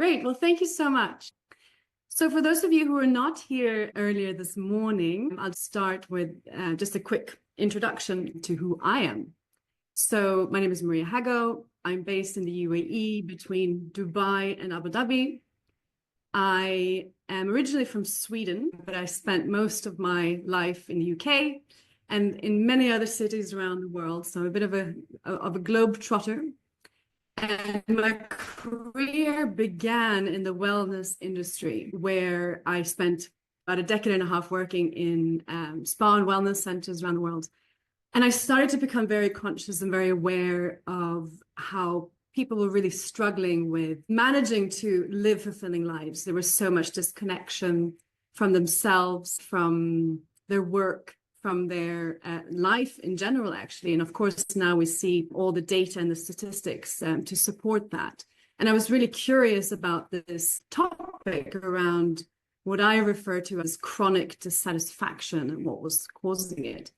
Great. Well, thank you so much. So for those of you who were not here earlier this morning, I'll start with just a quick introduction to who I am. So my name is Maria Haggo. I'm based in the UAE between Dubai and Abu Dhabi. I am originally from Sweden, but I spent most of my life in the UK and in many other cities around the world. So I'm a bit of a globe-trotter. And my career began in the wellness industry, where I spent about a decade and a half working in spa and wellness centers around the world. And I started to become very conscious and very aware of how people were really struggling with managing to live fulfilling lives. There was so much disconnection from themselves, from their work, from their life in general, actually. And of course, now we see all the data and the statistics to support that. And I was really curious about this topic around what I refer to as chronic dissatisfaction and what was causing it.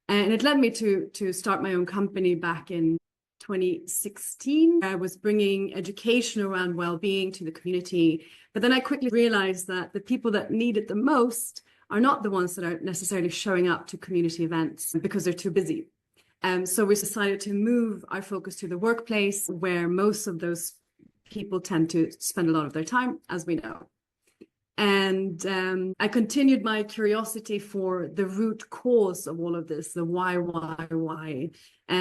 And it led me to start my own company back in 2016. I was bringing education around well-being to the community, but then I quickly realized that the people that need it the most are not the ones that are necessarily showing up to community events because they're too busy. So we decided to move our focus to the workplace, where most of those people tend to spend a lot of their time, as we know. And I continued my curiosity for the root cause of all of this, the why,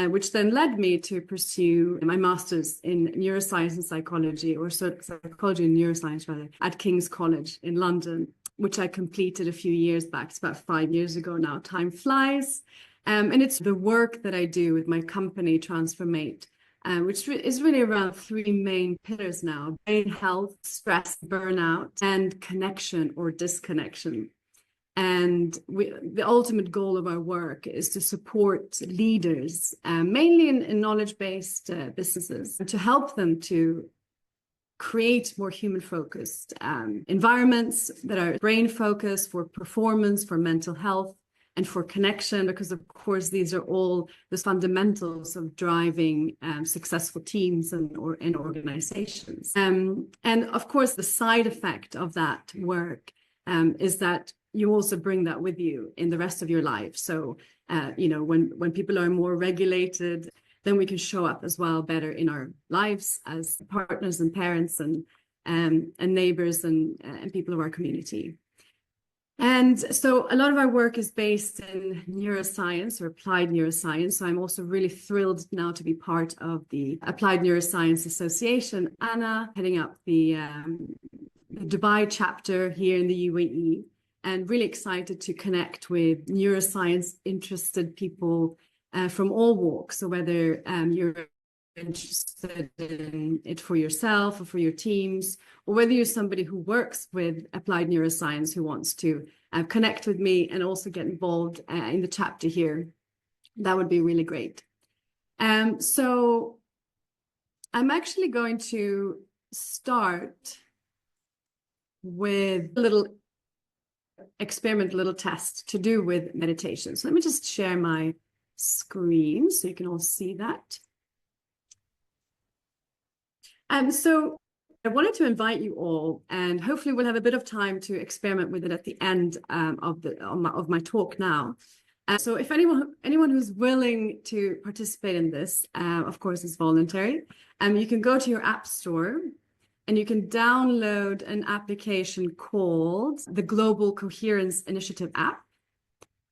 which then led me to pursue my master's in neuroscience and psychology, or psychology and neuroscience, rather, at King's College in London, which I completed a few years back. It's about 5 years ago now. Time flies. And it's the work that I do with my company, Transformate, which is really around 3 main pillars now: brain health, stress, burnout, and connection or disconnection. And the ultimate goal of our work is to support leaders, mainly in knowledge-based businesses, to help them to create more human-focused environments that are brain-focused for performance, for mental health, and for connection, because of course these are all the fundamentals of driving successful teams and organizations. And of course, the side effect of that work is that you also bring that with you in the rest of your life. So when people are more regulated, then we can show up as well better in our lives as partners and parents and neighbors and people of our community. And so a lot of our work is based in neuroscience or applied neuroscience. So I'm also really thrilled now to be part of the Applied Neuroscience Association, ANA, heading up the Dubai chapter here in the UAE, and really excited to connect with neuroscience interested people from all walks. So whether you're interested in it for yourself or for your teams, or whether you're somebody who works with applied neuroscience who wants to connect with me and also get involved in the chapter here, that would be really great. So I'm actually going to start with a little experiment, a little test to do with meditation. So let me just share my screen so you can all see that. So I wanted to invite you all, and hopefully we'll have a bit of time to experiment with it at the end of my talk now. So if anyone who's willing to participate in this, of course, it's voluntary. You can go to your app store and you can download an application called the Global Coherence Initiative app.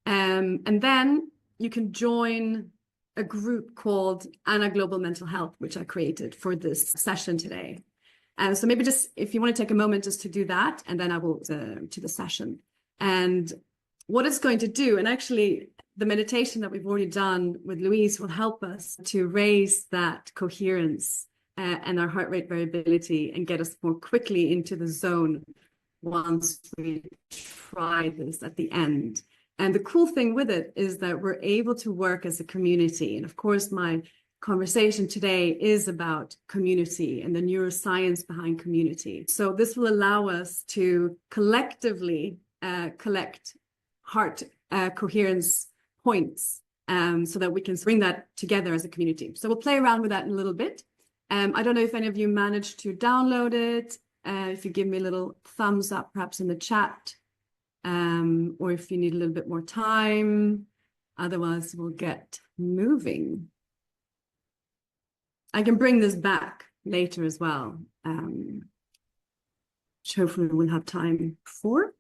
And then you can join a group called ANA Global Mental Health, which I created for this session today. And so maybe just, if you want to take a moment just to do that, and then I will to the session. And what it's going to do, and actually the meditation that we've already done with Louise will help us to raise that coherence and our heart rate variability and get us more quickly into the zone once we try this at the end. And the cool thing with it is that we're able to work as a community. And of course, my conversation today is about community and the neuroscience behind community. So this will allow us to collectively collect heart coherence points so that we can bring that together as a community. So we'll play around with that in a little bit. I don't know if any of you managed to download it. if you give me a little thumbs up, perhaps in the chat, or if you need a little bit more time. Otherwise, we'll get moving. I can bring this back later as well, which hopefully we'll have time for.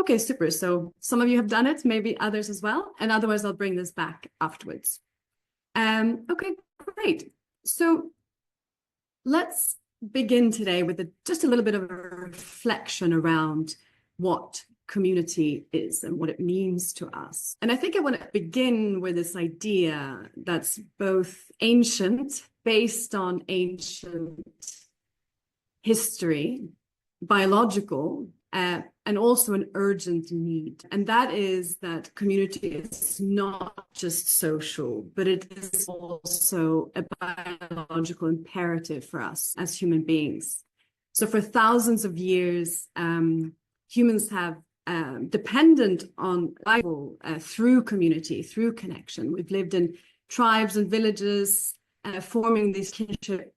Okay, super. So some of you have done it, maybe others as well, and otherwise I'll bring this back afterwards. Okay, great. So let's begin today with just a little bit of a reflection around what community is and what it means to us. And I think I want to begin with this idea that's both ancient, based on ancient history, biological, and also an urgent need. And that is that community is not just social, but it is also a biological imperative for us as human beings. So for thousands of years, humans have dependent on survival through community, through connection. We've lived in tribes and villages, forming these kinship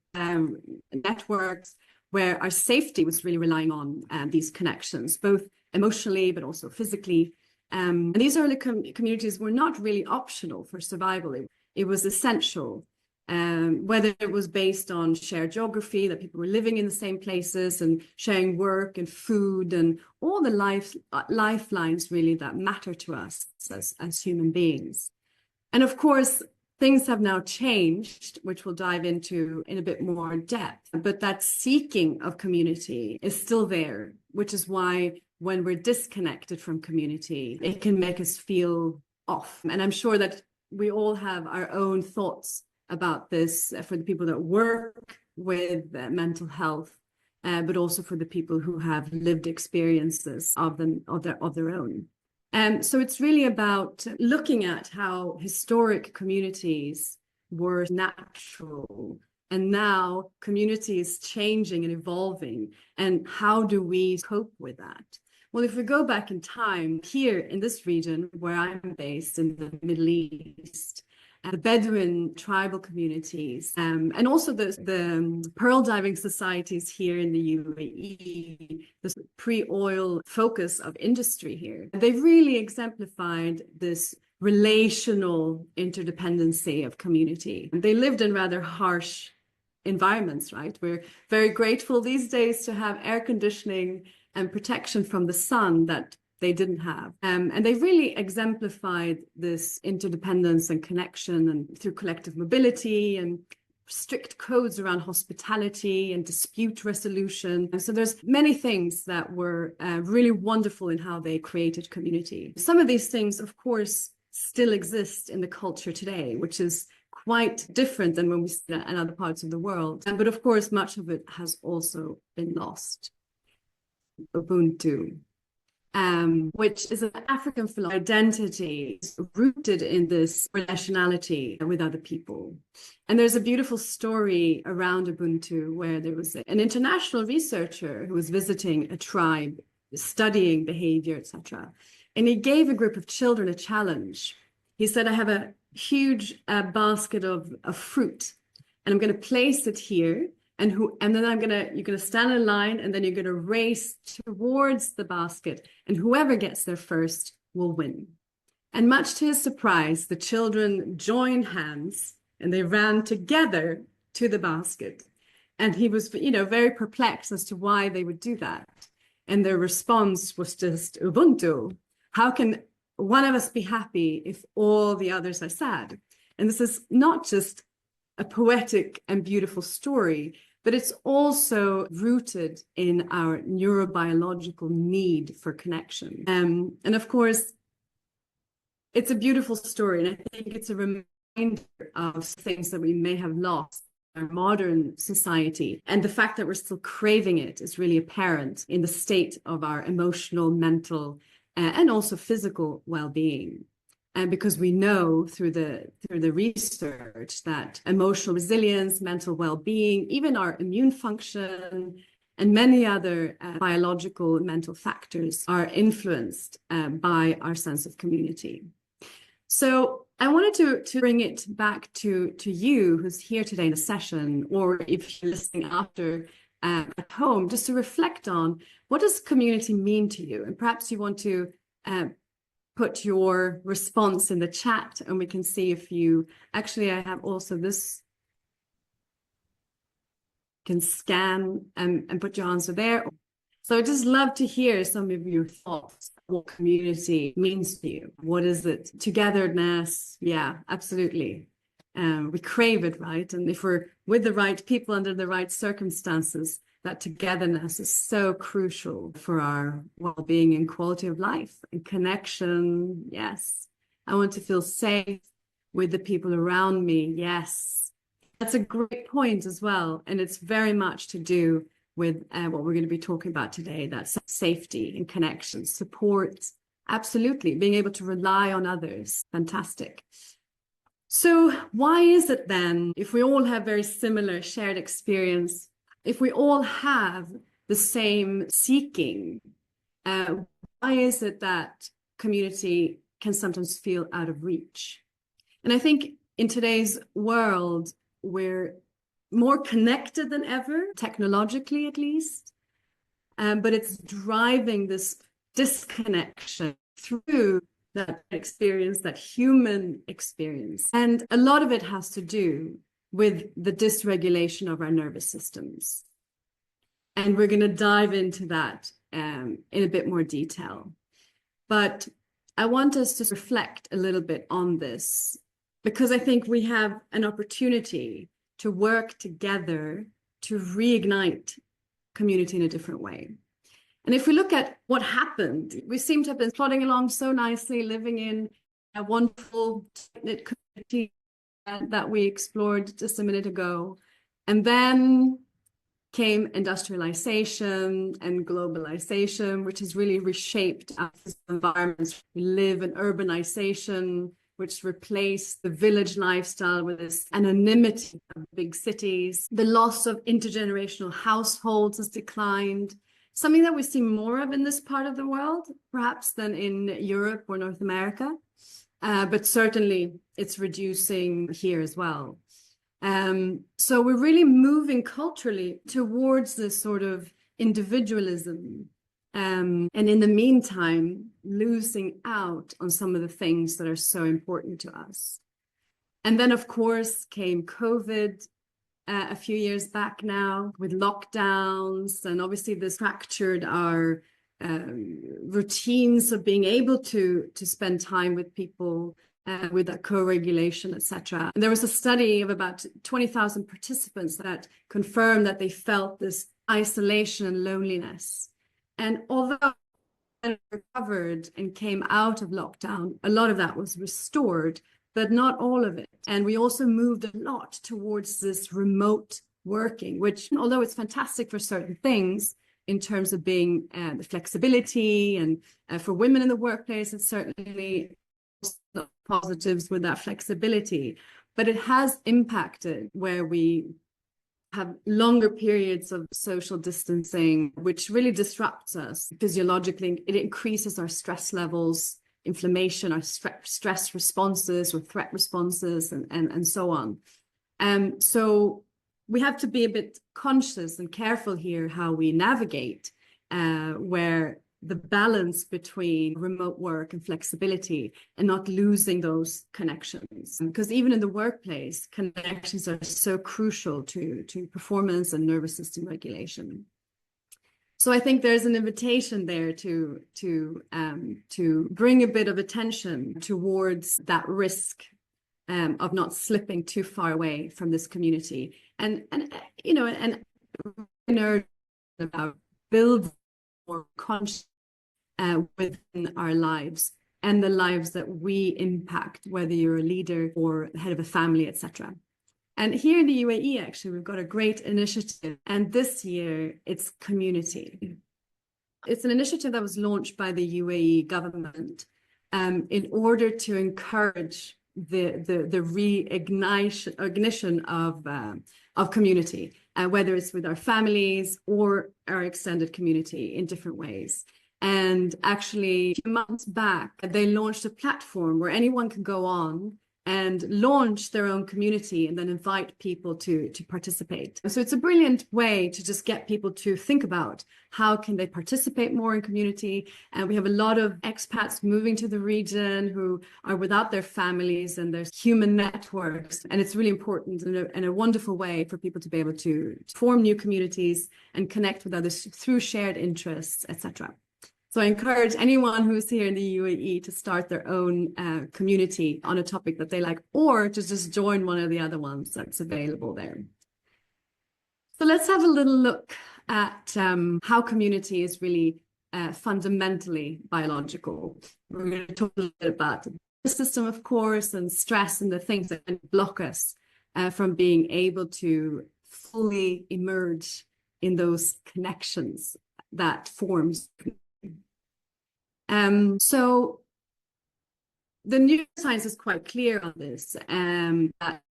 networks where our safety was really relying on these connections, both emotionally, but also physically. And these early communities were not really optional for survival. It was essential, whether it was based on shared geography, that people were living in the same places and sharing work and food and all the lifelines really that matter to us as human beings. And of course, things have now changed, which we'll dive into in a bit more depth, but that seeking of community is still there, which is why when we're disconnected from community, it can make us feel off. And I'm sure that we all have our own thoughts about this for the people that work with mental health, but also for the people who have lived experiences of their own. So it's really about looking at how historic communities were natural and now communities changing and evolving, and how do we cope with that? Well, if we go back in time, here in this region where I'm based in the Middle East, the Bedouin tribal communities, and also the pearl diving societies here in the UAE, this pre-oil focus of industry here, they really exemplified this relational interdependency of community. They lived in rather harsh environments, right? We're very grateful these days to have air conditioning and protection from the sun that they didn't have. And they really exemplified this interdependence and connection, and through collective mobility and strict codes around hospitality and dispute resolution. And so there's many things that were really wonderful in how they created community. Some of these things, of course, still exist in the culture today, which is quite different than when we see it in other parts of the world. But of course, much of it has also been lost. Ubuntu, which is an African philosophy, identity rooted in this relationality with other people. And there's a beautiful story around Ubuntu where there was an international researcher who was visiting a tribe, studying behavior, etc. And he gave a group of children a challenge. He said, I have a huge basket of fruit, and I'm going to place it here. And then you're gonna stand in line, and then you're gonna race towards the basket, and whoever gets there first will win. And much to his surprise, the children joined hands and they ran together to the basket. And he was, very perplexed as to why they would do that. And their response was just Ubuntu. How can one of us be happy if all the others are sad? And this is not just a poetic and beautiful story, but it's also rooted in our neurobiological need for connection. And of course, it's a beautiful story, and I think it's a reminder of things that we may have lost in our modern society. And the fact that we're still craving it is really apparent in the state of our emotional, mental, and also physical well-being. And because we know through the research that emotional resilience, mental well-being, even our immune function, and many other biological and mental factors are influenced by our sense of community. So I wanted to bring it back to you who's here today in the session, or if you're listening after at home, just to reflect on what does community mean to you? And perhaps you want to put your response in the chat, and we can see if you actually, I have also this, can scan and put your answer there. So I'd just love to hear some of your thoughts, what community means to you. What is it? Togetherness. Yeah, absolutely. We crave it, right? And if we're with the right people under the right circumstances, that togetherness is so crucial for our well-being and quality of life and connection. Yes. I want to feel safe with the people around me. Yes. That's a great point as well. And it's very much to do with what we're going to be talking about today, that's safety and connection, support, absolutely, being able to rely on others, fantastic. So why is it then, if we all have very similar shared experience, if we all have the same seeking, why is it that community can sometimes feel out of reach? And I think in today's world, we're more connected than ever, technologically at least, but it's driving this disconnection through that experience, that human experience. And a lot of it has to do with the dysregulation of our nervous systems. And we're going to dive into that in a bit more detail. But I want us to reflect a little bit on this, because I think we have an opportunity to work together to reignite community in a different way. And if we look at what happened, we seem to have been plodding along so nicely, living in a wonderful knit community that we explored just a minute ago. And then came industrialization and globalization, which has really reshaped our environments. We live in urbanization, which replaced the village lifestyle with this anonymity of big cities. The loss of intergenerational households has declined, something that we see more of in this part of the world, perhaps, than in Europe or North America. But certainly it's reducing here as well. So we're really moving culturally towards this sort of individualism. And in the meantime, losing out on some of the things that are so important to us. And then, of course, came COVID a few years back now with lockdowns. And obviously this fractured our routines of being able to spend time with people, with that co-regulation, etc. And there was a study of about 20,000 participants that confirmed that they felt this isolation and loneliness. And although they recovered and came out of lockdown, a lot of that was restored, but not all of it. And we also moved a lot towards this remote working, which, although it's fantastic for certain things in terms of being the flexibility and for women in the workplace, it's certainly positives with that flexibility, but it has impacted where we have longer periods of social distancing, which really disrupts us physiologically. It increases our stress levels, inflammation, our stress responses or threat responses, and so on. So we have to be a bit conscious and careful here how we navigate where the balance between remote work and flexibility and not losing those connections. Because even in the workplace, connections are so crucial to performance and nervous system regulation. So I think there's an invitation there to bring a bit of attention towards that risk of not slipping too far away from this community, and about build more conscious within our lives and the lives that we impact, whether you're a leader or head of a family, etc. And here in the UAE, actually, we've got a great initiative, and this year it's community. It's an initiative that was launched by the UAE government in order to encourage the reignition of community, whether it's with our families or our extended community in different ways. And actually, a few months back, they launched a platform where anyone can go on and launch their own community and then invite people to participate. So it's a brilliant way to just get people to think about how can they participate more in community. And we have a lot of expats moving to the region who are without their families, and there's human networks. And it's really important and a wonderful way for people to be able to form new communities and connect with others through shared interests, etc. So I encourage anyone who's here in the UAE to start their own community on a topic that they like, or to just join one of the other ones that's available there. So let's have a little look at how community is really fundamentally biological. We're going to talk a little bit about the system, of course, and stress and the things that can block us from being able to fully emerge in those connections that forms. So the neuroscience is quite clear on this, that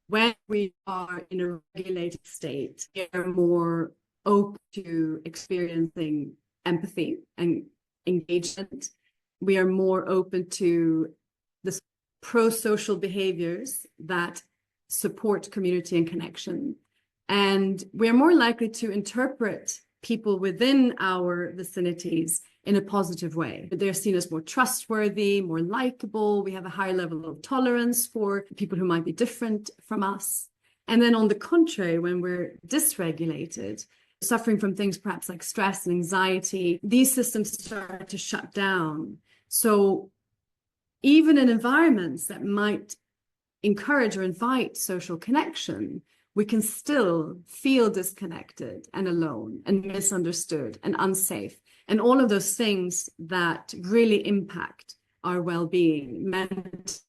when we are in a regulated state, we are more open to experiencing empathy and engagement. We are more open to the pro-social behaviors that support community and connection. And we are more likely to interpret people within our vicinities in a positive way. They're seen as more trustworthy, more likable. We have a higher level of tolerance for people who might be different from us. And then on the contrary, when we're dysregulated, suffering from things perhaps like stress and anxiety, these systems start to shut down. So even in environments that might encourage or invite social connection, we can still feel disconnected and alone and misunderstood and unsafe. And all of those things that really impact our well-being, mentally,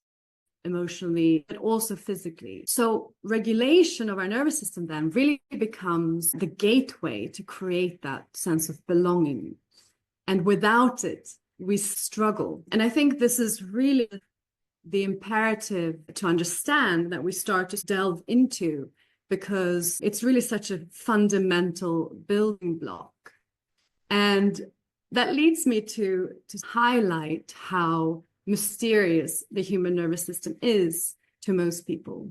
emotionally, but also physically. So regulation of our nervous system then really becomes the gateway to create that sense of belonging. And without it, we struggle. And I think this is really the imperative to understand that we start to delve into, because it's really such a fundamental building block. And that leads me to highlight how mysterious the human nervous system is to most people.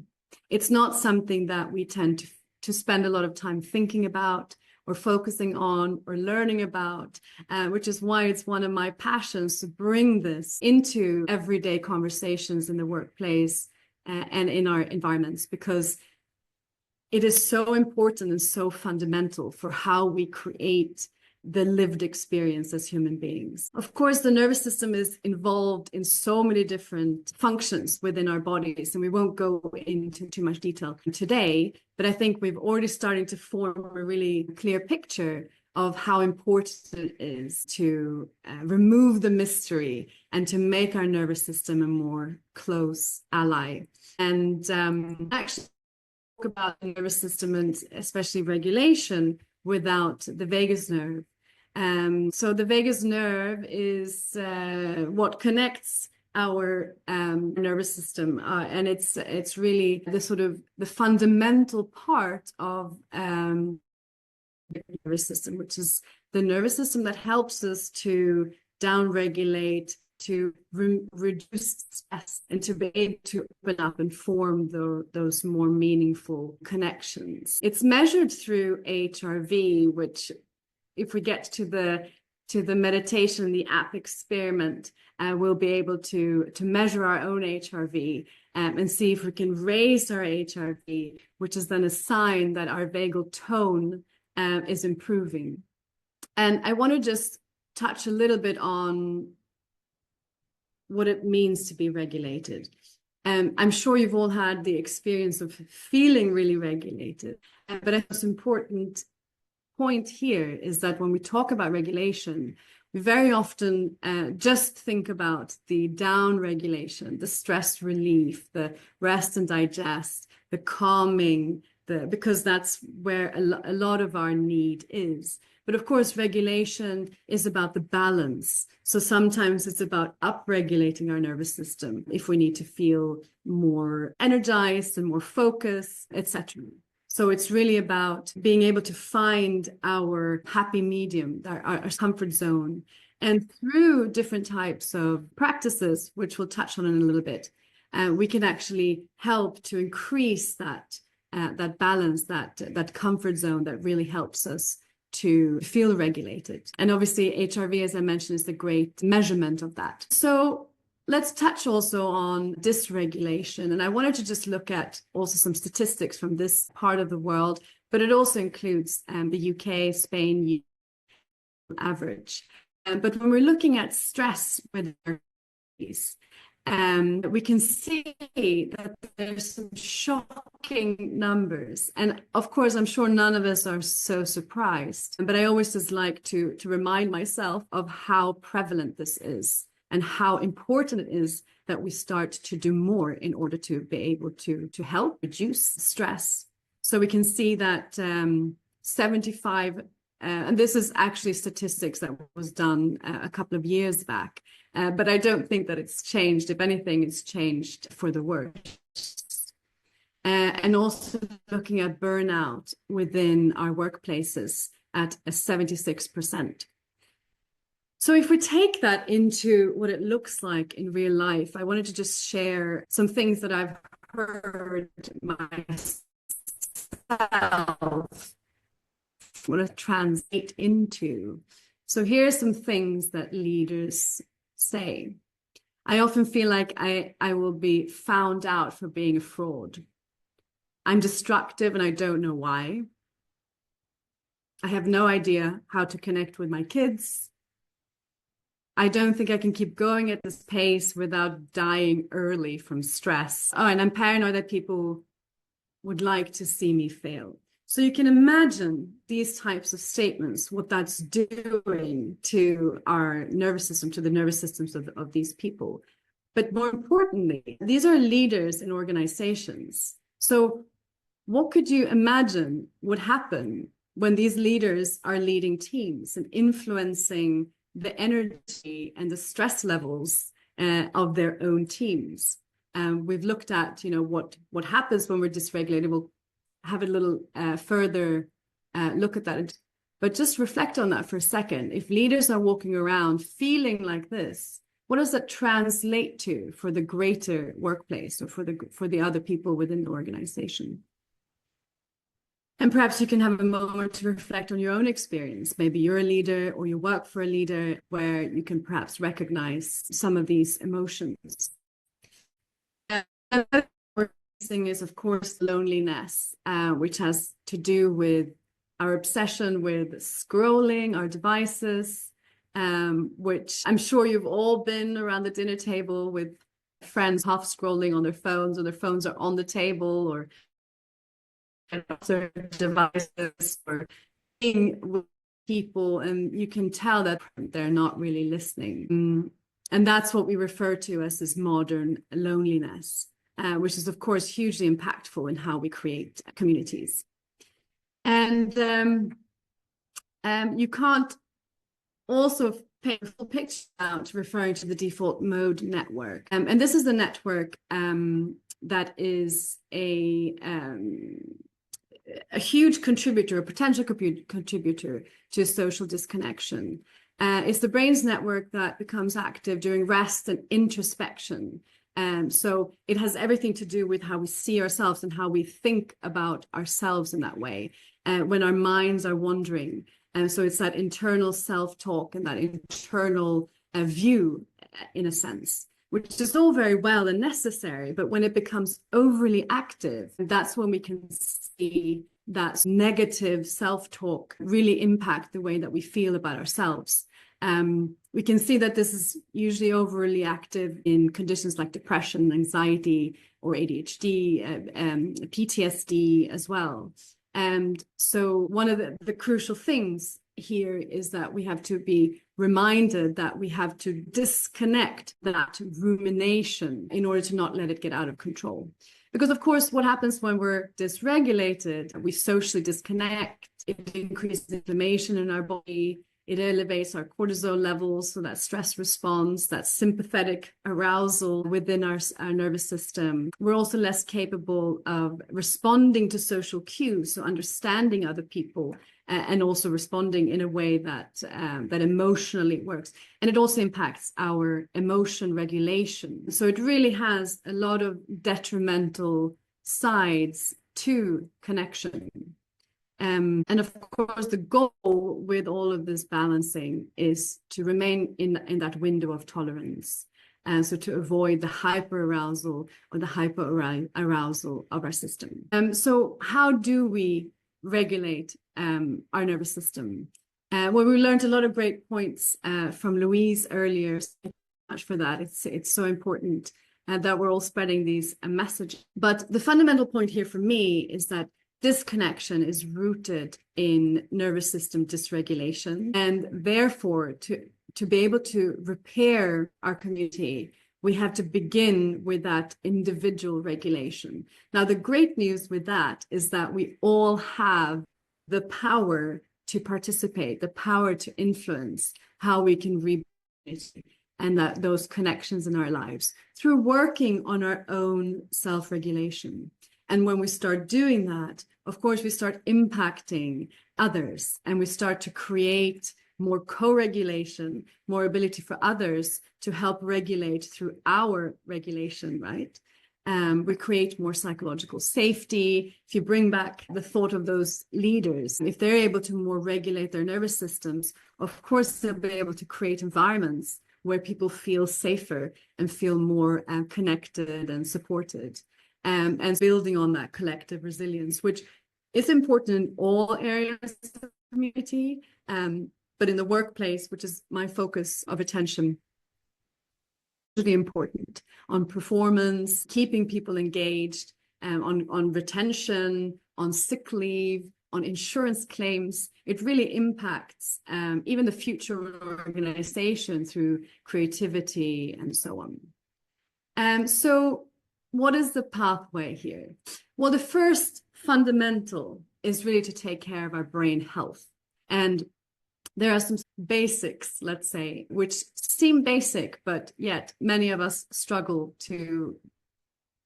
It's not something that we tend to spend a lot of time thinking about or focusing on or learning about, which is why it's one of my passions to bring this into everyday conversations in the workplace and in our environments, because it is so important and so fundamental for how we create the lived experience as human beings. Of course, the nervous system is involved in so many different functions within our bodies, and we won't go into too much detail today, but I think we've already started to form a really clear picture of how important it is to remove the mystery and to make our nervous system a more close ally. And actually talk about the nervous system and especially regulation without the vagus nerve. So the vagus nerve is what connects our nervous system, and it's really the sort of the fundamental part of the nervous system, which is the nervous system that helps us to downregulate, to reduce stress, and to be able to open up and form those more meaningful connections. It's measured through HRV, which, if we get to the meditation, the app experiment, we'll be able to measure our own HRV and see if we can raise our HRV, which is then a sign that our vagal tone is improving. And I want to just touch a little bit on what it means to be regulated. I'm sure you've all had the experience of feeling really regulated, but I think it's important point here is that when we talk about regulation, we very often just think about the down regulation, the stress relief, the rest and digest, the calming, because that's where a lot of our need is. But of course, regulation is about the balance. So sometimes it's about upregulating our nervous system if we need to feel more energized and more focused, etc. So it's really about being able to find our happy medium, our comfort zone. And through different types of practices, which we'll touch on in a little bit, we can actually help to increase that balance, that comfort zone that really helps us to feel regulated. And obviously HRV, as I mentioned, is the great measurement of that. So let's touch also on dysregulation. And I wanted to just look at also some statistics from this part of the world, but it also includes the UK, Spain, average. But when we're looking at stress with these, we can see that there's some shocking numbers. And of course, I'm sure none of us are so surprised, but I always just like to remind myself of how prevalent this is and how important it is that we start to do more in order to be able to help reduce stress. So we can see that 75, and this is actually statistics that was done a couple of years back, but I don't think that it's changed. If anything, it's changed for the worse. And also looking at burnout within our workplaces at a 76%. So if we take that into what it looks like in real life, I wanted to just share some things that I've heard myself want to translate into. So here are some things that leaders say. I often feel like I will be found out for being a fraud. I'm destructive and I don't know why. I have no idea how to connect with my kids. I don't think I can keep going at this pace without dying early from stress. Oh, and I'm paranoid that people would like to see me fail. So you can imagine these types of statements, what that's doing to our nervous system, to the nervous systems of these people. But more importantly, these are leaders in organizations. So what could you imagine would happen when these leaders are leading teams and influencing the energy and the stress levels of their own teams? We've looked at, what happens when we're dysregulated. We'll have a little further look at that. But just reflect on that for a second. If leaders are walking around feeling like this, what does that translate to for the greater workplace or for the other people within the organization? And perhaps you can have a moment to reflect on your own experience. Maybe you're a leader or you work for a leader where you can perhaps recognize some of these emotions. Another thing is, of course, loneliness, which has to do with our obsession with scrolling our devices, which I'm sure you've all been around the dinner table with friends half scrolling on their phones, or their phones are on the table, or other devices, or being with people, and you can tell that they're not really listening. And that's what we refer to as this modern loneliness, which is, of course, hugely impactful in how we create communities. And you can't also paint a full picture out referring to the default mode network. And this is the network that is a huge contributor, a potential contributor to social disconnection. It's the brain's network that becomes active during rest and introspection. So it has everything to do with how we see ourselves and how we think about ourselves in that way, when our minds are wandering. And so it's that internal self-talk and that internal view, in a sense, which is all very well and necessary. But when it becomes overly active, that's when we can see that negative self-talk really impact the way that we feel about ourselves. We can see that this is usually overly active in conditions like depression, anxiety, or ADHD, PTSD as well. And so one of the crucial things here is that we have to be reminded that we have to disconnect that rumination in order to not let it get out of control. Because, of course, what happens when we're dysregulated, we socially disconnect, it increases inflammation in our body, it elevates our cortisol levels, so that stress response, that sympathetic arousal within our nervous system. We're also less capable of responding to social cues, so understanding other people and also responding in a way that that emotionally works. And it also impacts our emotion regulation. So it really has a lot of detrimental sides to connection. And of course, the goal with all of this balancing is to remain in that window of tolerance. And so to avoid the hyperarousal or the hyperarousal of our system. So how do we regulate our nervous system? Well, we learned a lot of great points from Louise earlier. So thank you so much for that. It's so important that we're all spreading these messages. But the fundamental point here for me is that this connection is rooted in nervous system dysregulation, and therefore to be able to repair our community, we have to begin with that individual regulation. Now, the great news with that is that we all have the power to participate, the power to influence how we can rebuild and that those connections in our lives through working on our own self-regulation. And when we start doing that, of course, we start impacting others, and we start to create more co-regulation, more ability for others to help regulate through our regulation, right? We create more psychological safety. If you bring back the thought of those leaders, if they're able to more regulate their nervous systems, of course, they'll be able to create environments where people feel safer and feel more connected and supported. And building on that collective resilience, which is important in all areas of the community, but in the workplace, which is my focus of attention, really important on performance, keeping people engaged, on retention, on sick leave, on insurance claims. It really impacts even the future of an organization through creativity and so on. So what is the pathway here? Well, the first fundamental is really to take care of our brain health. And there are some basics, let's say, which seem basic, but yet many of us struggle to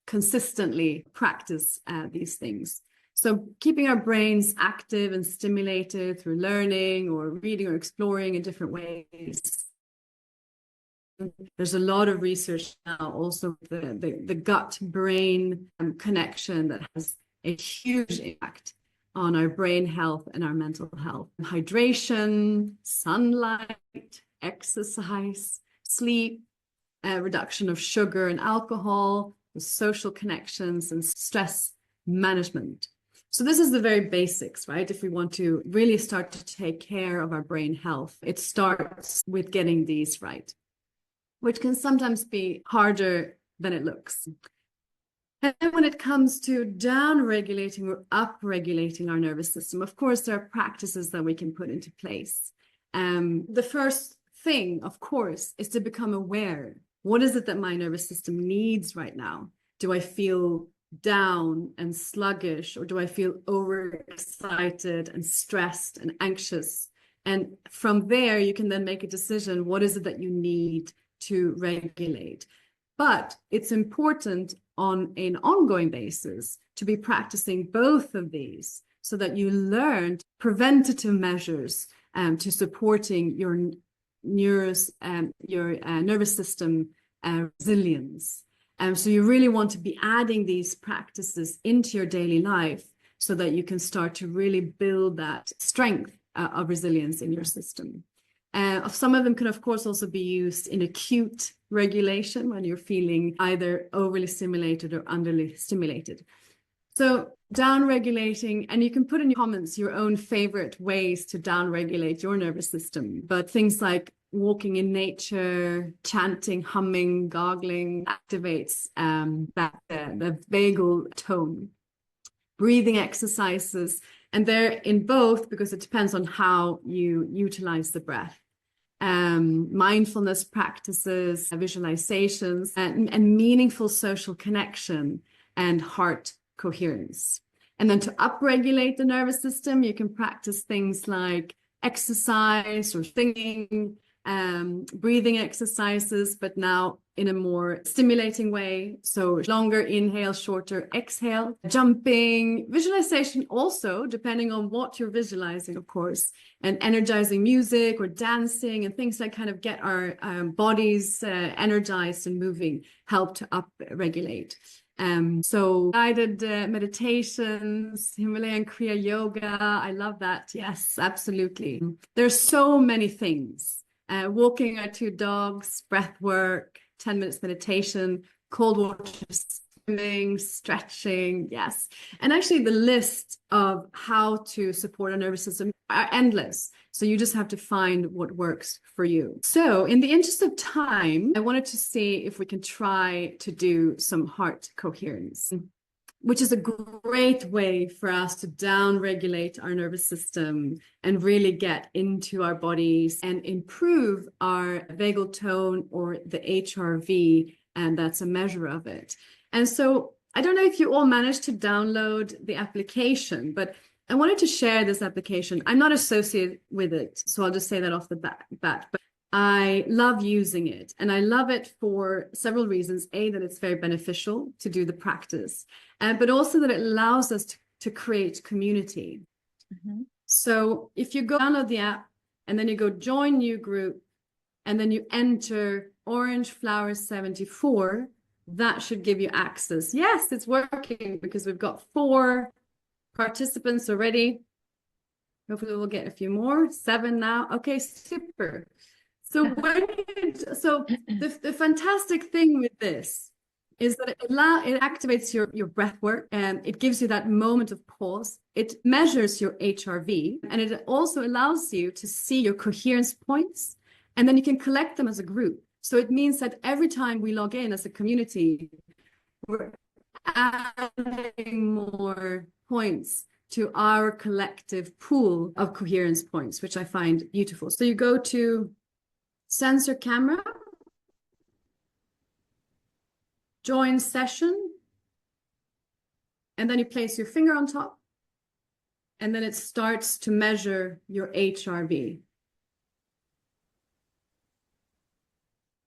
consistently practice these things. So keeping our brains active and stimulated through learning or reading or exploring in different ways. There's a lot of research now also the gut-brain connection that has a huge impact on our brain health and our mental health. Hydration, sunlight, exercise, sleep, reduction of sugar and alcohol, social connections, and stress management. So this is the very basics, right? If we want to really start to take care of our brain health, it starts with getting these right, which can sometimes be harder than it looks. And then when it comes to down-regulating or up-regulating our nervous system, of course, there are practices that we can put into place. The first thing, of course, is to become aware. What is it that my nervous system needs right now? Do I feel down and sluggish, or do I feel overexcited and stressed and anxious? And from there, you can then make a decision. What is it that you need to regulate? But it's important on an ongoing basis to be practicing both of these so that you learn preventative measures to supporting your nervous system resilience. So you really want to be adding these practices into your daily life so that you can start to really build that strength of resilience in your system. Some of them can, of course, also be used in acute regulation when you're feeling either overly stimulated or underly stimulated. So down-regulating, and you can put in your comments your own favorite ways to down-regulate your nervous system, but things like walking in nature, chanting, humming, gargling activates the vagal tone. Breathing exercises, and they're in both because it depends on how you utilize the breath. Mindfulness practices, visualizations, and meaningful social connection and heart coherence. And then to upregulate the nervous system, you can practice things like exercise or singing, breathing exercises, but now in a more stimulating way. So longer inhale, shorter exhale, jumping, visualization also, depending on what you're visualizing, of course, and energizing music or dancing and things that kind of get our bodies energized and moving, help to up-regulate. So guided meditations, Himalayan Kriya Yoga, I love that. Yes, absolutely. There's so many things. Walking our two dogs, breath work, 10 minutes meditation, cold water swimming, stretching, yes. And actually the list of how to support our nervous system are endless. So you just have to find what works for you. So in the interest of time, I wanted to see if we can try to do some heart coherence, which is a great way for us to down-regulate our nervous system and really get into our bodies and improve our vagal tone, or the HRV, and that's a measure of it. And so I don't know if you all managed to download the application, but I wanted to share this application. I'm not associated with it, so I'll just say that off the bat, but I love using it, and I love it for several reasons. A, that it's very beneficial to do the practice, but also that it allows us to create community. Mm-hmm. So if you go download the app and then you go join new group and then you enter Orange Flower 74, that should give you access. Yes, it's working because we've got 4 participants already. Hopefully we'll get a few more. 7 now. Okay, super. So the fantastic thing with this is that it activates your breath work, and it gives you that moment of pause. It measures your HRV, and it also allows you to see your coherence points, and then you can collect them as a group. So it means that every time we log in as a community, we're adding more points to our collective pool of coherence points, which I find beautiful. So you go to sensor camera, join session, and then you place your finger on top, and then it starts to measure your HRV.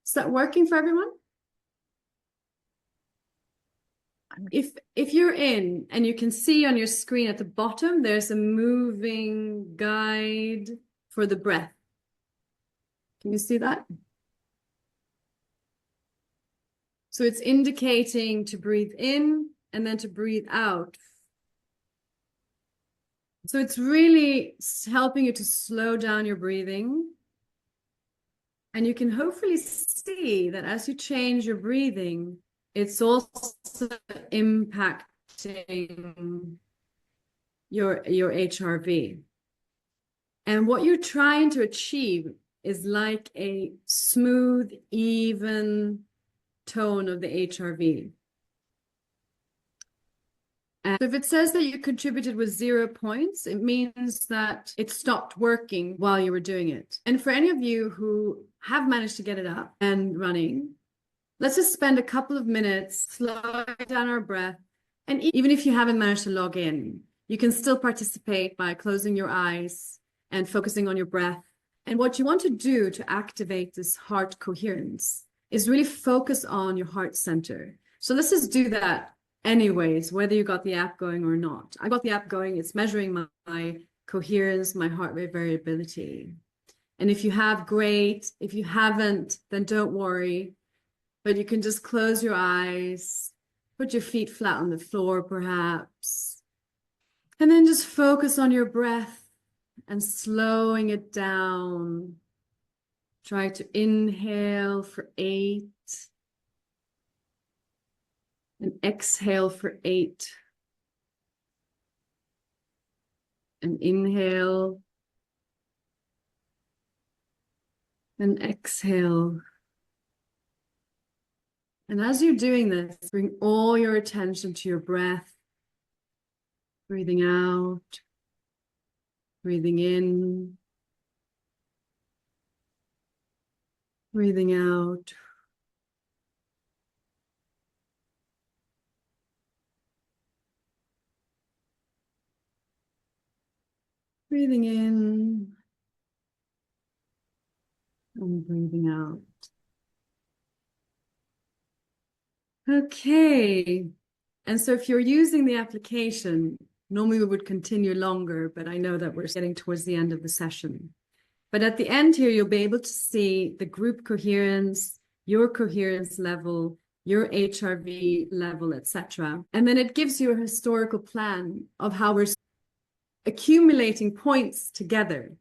Is that working for everyone? If you're in and you can see on your screen at the bottom, there's a moving guide for the breath. Can you see that? So it's indicating to breathe in and then to breathe out. So it's really helping you to slow down your breathing. And you can hopefully see that as you change your breathing, it's also impacting your HRV. And what you're trying to achieve is like a smooth, even tone of the HRV. And so if it says that you contributed with 0 points, it means that it stopped working while you were doing it. And for any of you who have managed to get it up and running, let's just spend a couple of minutes slowing down our breath. And even if you haven't managed to log in, you can still participate by closing your eyes and focusing on your breath. And what you want to do to activate this heart coherence is really focus on your heart center. So let's just do that anyways, whether you got the app going or not. I got the app going. It's measuring my coherence, my heart rate variability. And if you have, great. If you haven't, then don't worry. But you can just close your eyes, put your feet flat on the floor perhaps, and then just focus on your breath and slowing it down. Try to inhale for 8 and exhale for 8. And inhale and exhale. And as you're doing this, bring all your attention to your breath, breathing out, breathing in, breathing out. Breathing in and breathing out. Okay. And so if you're using the application, normally we would continue longer, but I know that we're getting towards the end of the session. But at the end here, you'll be able to see the group coherence, your coherence level, your HRV level, etc. And then it gives you a historical plan of how we're accumulating points together.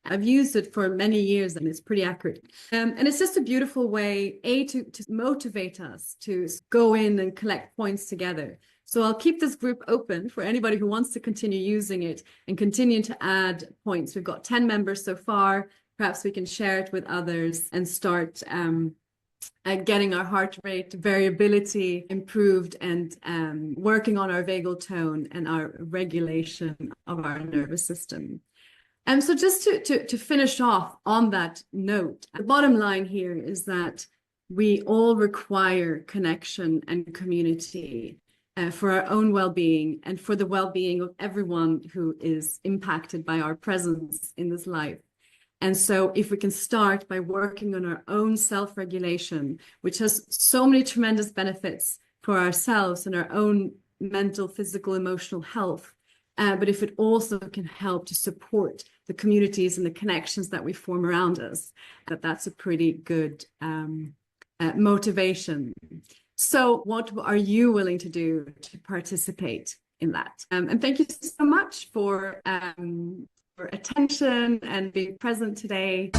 I've used it for many years and it's pretty accurate. And it's just a beautiful way, to motivate us to go in and collect points together. So I'll keep this group open for anybody who wants to continue using it and continue to add points. We've got 10 members so far. Perhaps we can share it with others and start getting our heart rate variability improved and working on our vagal tone and our regulation of our nervous system. And so just to finish off on that note, the bottom line here is that we all require connection and community for our own well-being and for the well-being of everyone who is impacted by our presence in this life. And so if we can start by working on our own self-regulation, which has so many tremendous benefits for ourselves and our own mental, physical, emotional health, but if it also can help to support the communities and the connections that we form around us, that's a pretty good motivation. So what are you willing to do to participate in that? And thank you so much for attention and being present today.